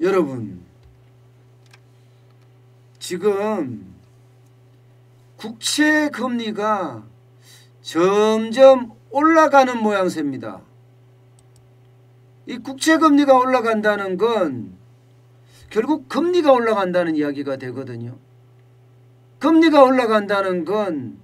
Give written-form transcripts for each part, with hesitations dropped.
여러분, 지금 국채 금리가 점점 올라가는 모양새입니다. 이 국채 금리가 올라간다는 건 결국 금리가 올라간다는 이야기가 되거든요. 금리가 올라간다는 건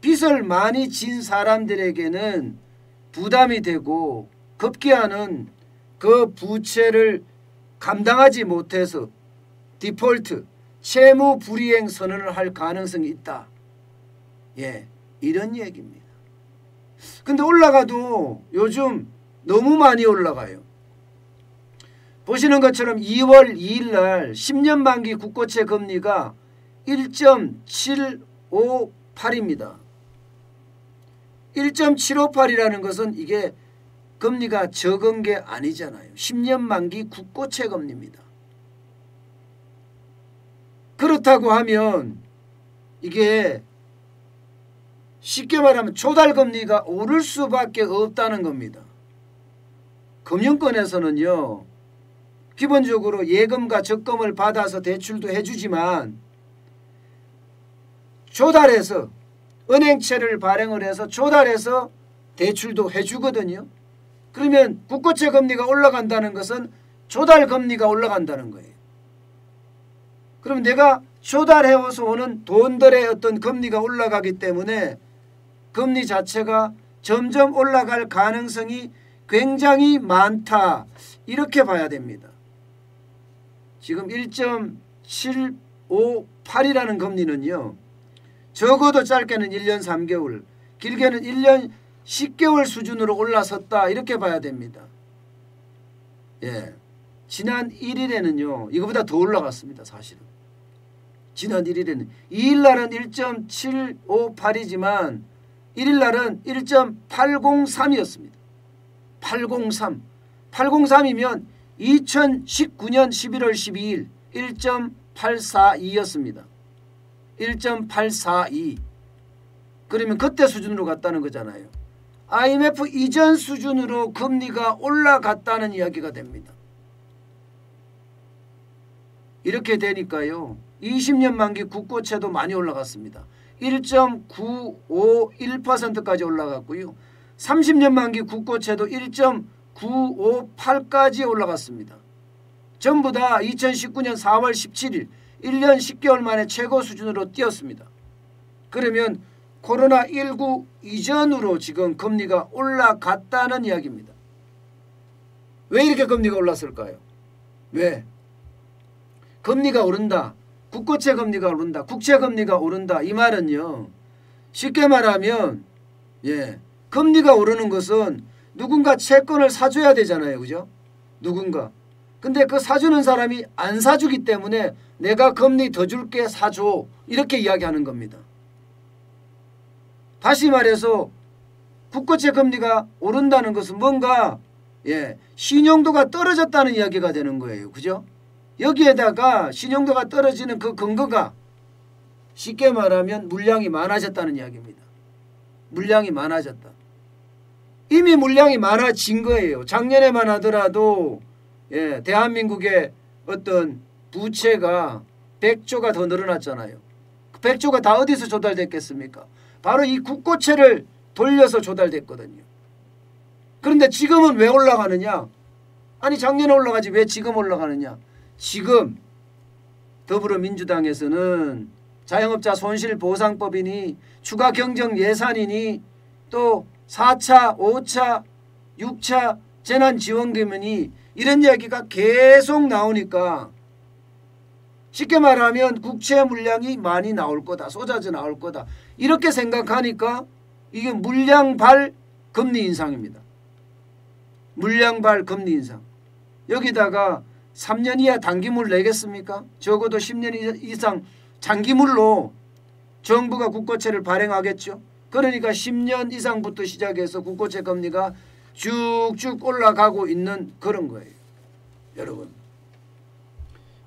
빚을 많이 진 사람들에게는 부담이 되고 급기야는 그 부채를 감당하지 못해서 디폴트, 채무 불이행 선언을 할 가능성이 있다. 예, 이런 얘기입니다. 근데 올라가도 요즘 너무 많이 올라가요. 보시는 것처럼 2월 2일 날 10년 만기 국고채 금리가 1.758입니다. 1.758이라는 것은 이게 금리가 적은 게 아니잖아요. 10년 만기 국고채 금리입니다. 그렇다고 하면 이게 쉽게 말하면 조달금리가 오를 수밖에 없다는 겁니다. 금융권에서는요, 기본적으로 예금과 적금을 받아서 대출도 해주지만 조달해서 은행채를 발행을 해서 조달해서 대출도 해주거든요. 그러면 국고채 금리가 올라간다는 것은 조달 금리가 올라간다는 거예요. 그럼 내가 조달해서 오는 돈들의 어떤 금리가 올라가기 때문에 금리 자체가 점점 올라갈 가능성이 굉장히 많다. 이렇게 봐야 됩니다. 지금 1.758이라는 금리는요, 적어도 짧게는 1년 3개월, 길게는 1년 10개월 수준으로 올라섰다. 이렇게 봐야 됩니다. 예, 지난 1일에는요, 이거보다 더 올라갔습니다. 사실은. 지난 1일에는 2일날은 1.758이지만 1일날은 1.803이었습니다. 803. 803이면 2019년 11월 12일 1.842였습니다. 1.842. 그러면 그때 수준으로 갔다는 거잖아요. IMF 이전 수준으로 금리가 올라갔다는 이야기가 됩니다. 이렇게 되니까요, 20년 만기 국고채도 많이 올라갔습니다. 1.951%까지 올라갔고요. 30년 만기 국고채도 1.958까지 올라갔습니다. 전부 다 2019년 4월 17일 1년 10개월 만에 최고 수준으로 뛰었습니다. 그러면 코로나19 이전으로 지금 금리가 올라갔다는 이야기입니다. 왜 이렇게 금리가 올랐을까요? 왜? 금리가 오른다. 국고채 금리가 오른다. 국채 금리가 오른다. 이 말은요, 쉽게 말하면 금리가 오르는 것은 누군가 채권을 사줘야 되잖아요. 그죠? 누군가. 근데 그 사주는 사람이 안 사주기 때문에 내가 금리 더 줄게 사줘. 이렇게 이야기하는 겁니다. 다시 말해서 국고채 금리가 오른다는 것은 뭔가 신용도가 떨어졌다는 이야기가 되는 거예요. 그죠? 여기에다가 신용도가 떨어지는 그 근거가 쉽게 말하면 물량이 많아졌다는 이야기입니다. 물량이 많아졌다. 이미 물량이 많아진 거예요. 작년에만 하더라도 대한민국의 어떤 부채가 100조가 더 늘어났잖아요. 100조가 다 어디서 조달됐겠습니까? 바로 이 국고채를 돌려서 조달됐거든요. 그런데 지금은 왜 올라가느냐? 아니 작년에 올라가지 왜 지금 올라가느냐? 지금 더불어민주당에서는 자영업자 손실보상법이니 추가 경정 예산이니 또 4차, 5차, 6차 재난지원금이니 이런 이야기가 계속 나오니까 쉽게 말하면 국채 물량이 많이 나올 거다. 쏟아져 나올 거다. 이렇게 생각하니까 이게 물량발 금리 인상입니다. 물량발 금리 인상. 여기다가 3년 이하 단기물 내겠습니까? 적어도 10년 이상 장기물로 정부가 국고채를 발행하겠죠. 그러니까 10년 이상부터 시작해서 국고채 금리가 쭉쭉 올라가고 있는 그런 거예요. 여러분,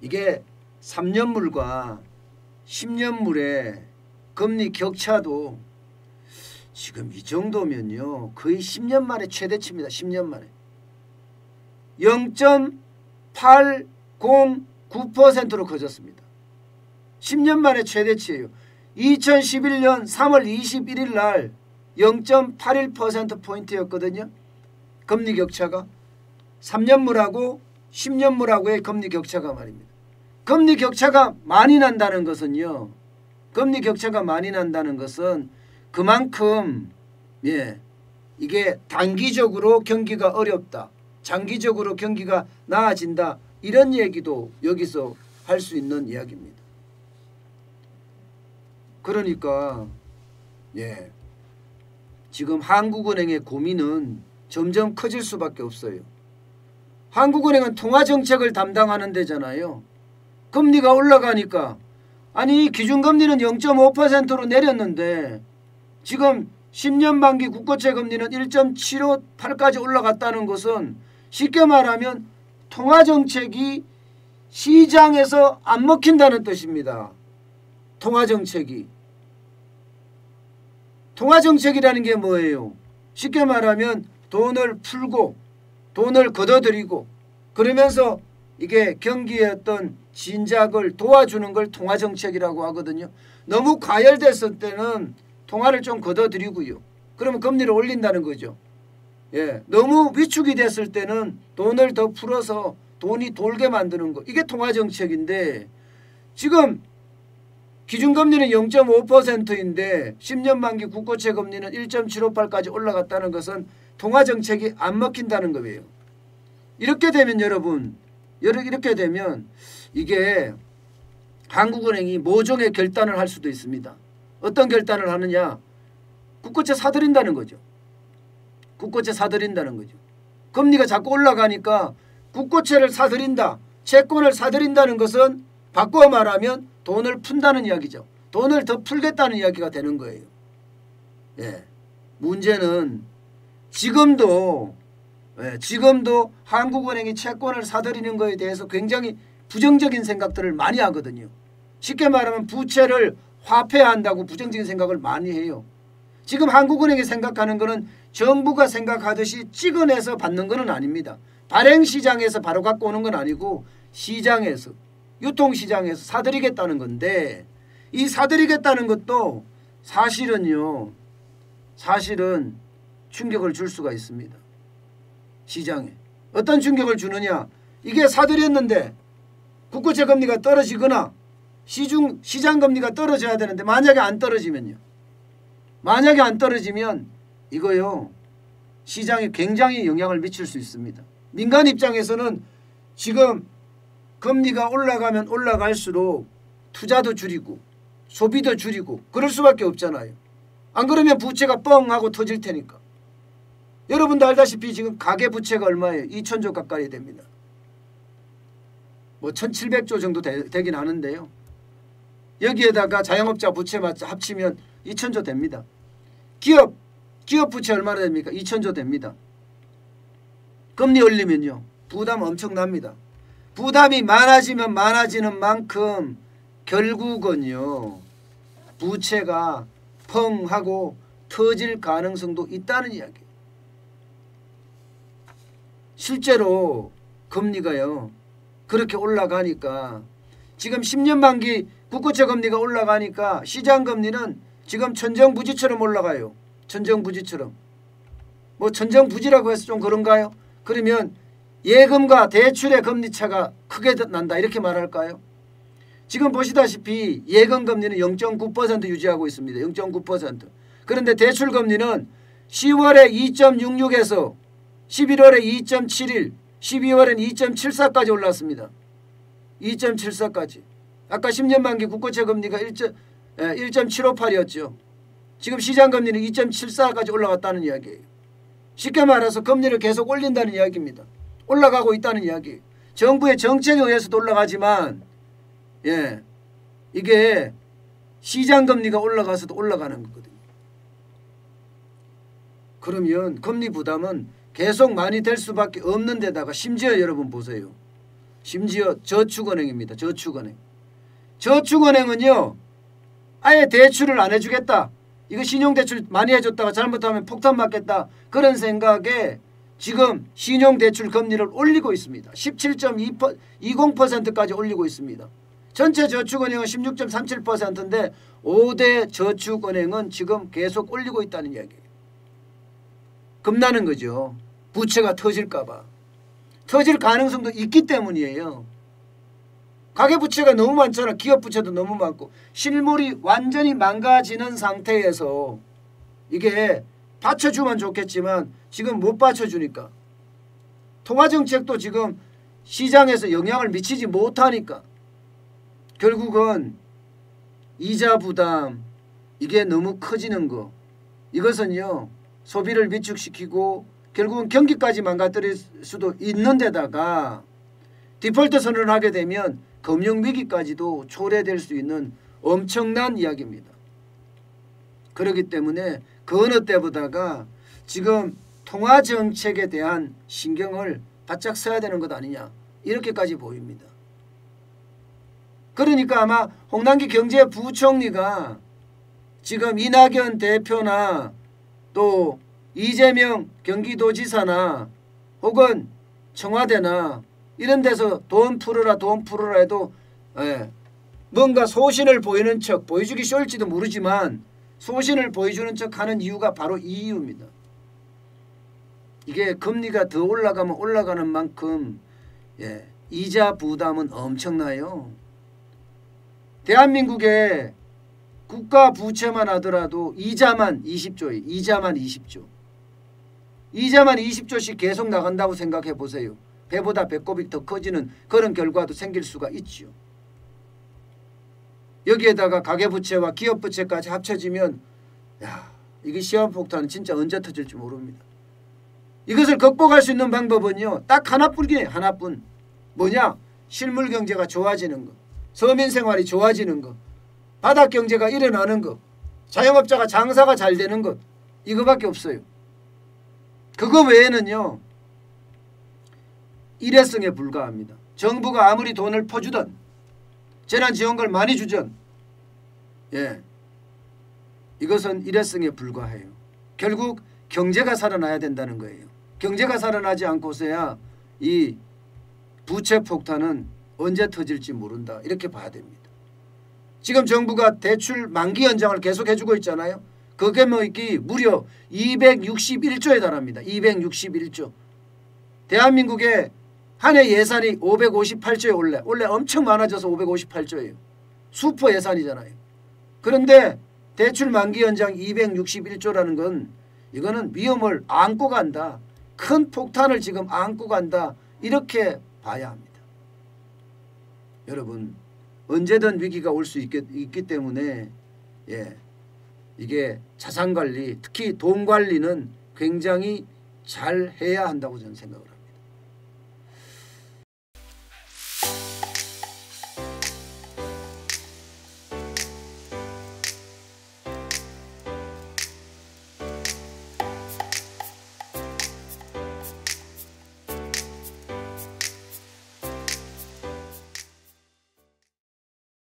이게 3년물과 10년물의 금리 격차도 지금 이 정도면요 거의 10년 만에 최대치입니다. 10년 만에 0.80 0.09%로 커졌습니다. 10년 만에 최대치예요. 2011년 3월 21일 날 0.81%포인트였거든요. 금리 격차가 3년물하고 10년물하고의 금리 격차가 말입니다. 금리 격차가 많이 난다는 것은요. 금리 격차가 많이 난다는 것은 그만큼 이게 단기적으로 경기가 어렵다. 장기적으로 경기가 나아진다. 이런 얘기도 여기서 할 수 있는 이야기입니다. 그러니까 지금 한국은행의 고민은 점점 커질 수밖에 없어요. 한국은행은 통화정책을 담당하는 데잖아요. 금리가 올라가니까 아니 기준금리는 0.5%로 내렸는데 지금 10년 만기 국고채 금리는 1.758까지 올라갔다는 것은 쉽게 말하면 통화정책이 시장에서 안 먹힌다는 뜻입니다. 통화정책이라는 게 뭐예요? 쉽게 말하면 돈을 풀고 돈을 걷어들이고 그러면서 이게 경기의 어떤 진작을 도와주는 걸 통화정책이라고 하거든요. 너무 과열됐을 때는 통화를 좀 걷어들이고요. 그러면 금리를 올린다는 거죠. 너무 위축이 됐을 때는 돈을 더 풀어서 돈이 돌게 만드는 거. 이게 통화정책인데 지금 기준금리는 0.5%인데 10년 만기 국고채 금리는 1.758까지 올라갔다는 것은 통화정책이 안 먹힌다는 거예요. 이렇게 되면 여러분 이렇게 되면 이게 한국은행이 모종의 결단을 할 수도 있습니다. 어떤 결단을 하느냐. 국고채 사들인다는 거죠. 국고채 사들인다는 거죠. 금리가 자꾸 올라가니까 국고채를 사들인다. 채권을 사들인다는 것은 바꿔 말하면 돈을 푼다는 이야기죠. 돈을 더 풀겠다는 이야기가 되는 거예요. 문제는 지금도 한국은행이 채권을 사들이는 것에 대해서 굉장히 부정적인 생각들을 많이 하거든요. 쉽게 말하면 부채를 화폐화한다고 부정적인 생각을 많이 해요. 지금 한국은행이 생각하는 것은 정부가 생각하듯이 찍어내서 받는 것은 아닙니다. 발행시장에서 바로 갖고 오는 건 아니고 시장에서 유통시장에서 사들이겠다는 건데 이 사들이겠다는 것도 사실은 충격을 줄 수가 있습니다. 시장에. 어떤 충격을 주느냐. 이게 사들였는데 국고채 금리가 떨어지거나 시장 금리가 떨어져야 되는데 만약에 안 떨어지면 이거요. 시장에 굉장히 영향을 미칠 수 있습니다. 민간 입장에서는 지금 금리가 올라가면 올라갈수록 투자도 줄이고 소비도 줄이고 그럴 수밖에 없잖아요. 안 그러면 부채가 뻥 하고 터질 테니까. 여러분도 알다시피 지금 가계부채가 얼마예요? 2,000조 가까이 됩니다. 1,700조 정도 되긴 하는데요. 여기에다가 자영업자 부채 합치면 2,000조 됩니다. 기업 부채 얼마나 됩니까? 2,000조 됩니다. 금리 올리면요. 부담 엄청납니다. 부담이 많아지면 많아지는 만큼 결국은요. 부채가 펑 하고 터질 가능성도 있다는 이야기예요. 실제로 금리가요. 그렇게 올라가니까 지금 10년 만기 국고채 금리가 올라가니까 시장 금리는 지금 천정부지처럼 올라가요. 천정부지처럼. 천정부지라고 해서 좀 그런가요? 그러면 예금과 대출의 금리 차가 크게 난다 이렇게 말할까요? 지금 보시다시피 예금 금리는 0.9% 유지하고 있습니다. 0.9%. 그런데 대출 금리는 10월에 2.66에서 11월에 2.71, 12월엔 2.74까지 올랐습니다. 2.74까지. 아까 10년 만기 국고채 금리가 1.758이었죠. 지금 시장 금리는 2.74까지 올라갔다는 이야기예요. 쉽게 말해서 금리를 계속 올린다는 이야기입니다. 올라가고 있다는 이야기. 정부의 정책에 의해서도 올라가지만 이게 시장 금리가 올라가서도 올라가는 거거든요. 그러면 금리 부담은 계속 많이 될 수밖에 없는 데다가 심지어 여러분 보세요. 심지어 저축은행입니다. 저축은행은요. 아예 대출을 안 해주겠다. 이거 신용대출 많이 해줬다가 잘못하면 폭탄 맞겠다. 그런 생각에 지금 신용대출 금리를 올리고 있습니다. 17.20%까지 올리고 있습니다. 전체 저축은행은 16.37%인데 5대 저축은행은 지금 계속 올리고 있다는 이야기예요. 겁나는 거죠. 부채가 터질까 봐. 터질 가능성도 있기 때문이에요. 가계부채가 너무 많잖아. 기업부채도 너무 많고 실물이 완전히 망가지는 상태에서 이게 받쳐주면 좋겠지만 지금 못 받쳐주니까 통화정책도 지금 시장에서 영향을 미치지 못하니까 결국은 이자 부담 이게 너무 커지는 거 이것은요 소비를 위축시키고 결국은 경기까지 망가뜨릴 수도 있는 데다가 디폴트 선언을 하게 되면 금융위기까지도 초래될 수 있는 엄청난 이야기입니다. 그렇기 때문에 그 어느 때보다가 지금 통화정책에 대한 신경을 바짝 써야 되는 것 아니냐 이렇게까지 보입니다. 그러니까 아마 홍남기 경제부총리가 지금 이낙연 대표나 또 이재명 경기도지사나 혹은 청와대나 이런 데서 돈 풀어라 해도 뭔가 소신을 보이는 척 보여주기 쉬울지도 모르지만 소신을 보여주는 척 하는 이유가 바로 이 이유입니다. 이게 금리가 더 올라가면 올라가는 만큼 이자 부담은 엄청나요. 대한민국의 국가 부채만 하더라도 이자만 20조예요. 이자만 20조. 이자만 20조씩 계속 나간다고 생각해 보세요. 배보다 배꼽이 더 커지는 그런 결과도 생길 수가 있죠. 여기에다가 가계부채와 기업부채까지 합쳐지면 이게 시한폭탄은 진짜 언제 터질지 모릅니다. 이것을 극복할 수 있는 방법은요. 딱 하나뿐이에요. 하나뿐. 뭐냐? 실물 경제가 좋아지는 거. 서민 생활이 좋아지는 것. 바닥 경제가 일어나는 것. 자영업자가 장사가 잘 되는 것. 이거밖에 없어요. 그거 외에는요. 일회성에 불과합니다. 정부가 아무리 돈을 퍼주든 재난지원금을 많이 주든 이것은 일회성에 불과해요. 결국 경제가 살아나야 된다는 거예요. 경제가 살아나지 않고서야 이 부채 폭탄은 언제 터질지 모른다. 이렇게 봐야 됩니다. 지금 정부가 대출 만기 연장을 계속 해주고 있잖아요. 그게 무려 261조에 달합니다. 261조. 대한민국의 한 해 예산이 558조에 원래 엄청 많아져서 558조예요. 슈퍼 예산이잖아요. 그런데 대출 만기 연장 261조라는 건 이거는 위험을 안고 간다. 큰 폭탄을 지금 안고 간다. 이렇게 봐야 합니다. 여러분 언제든 위기가 올 수 있기 때문에 이게 자산관리 특히 돈 관리는 굉장히 잘 해야 한다고 저는 생각을 합니다.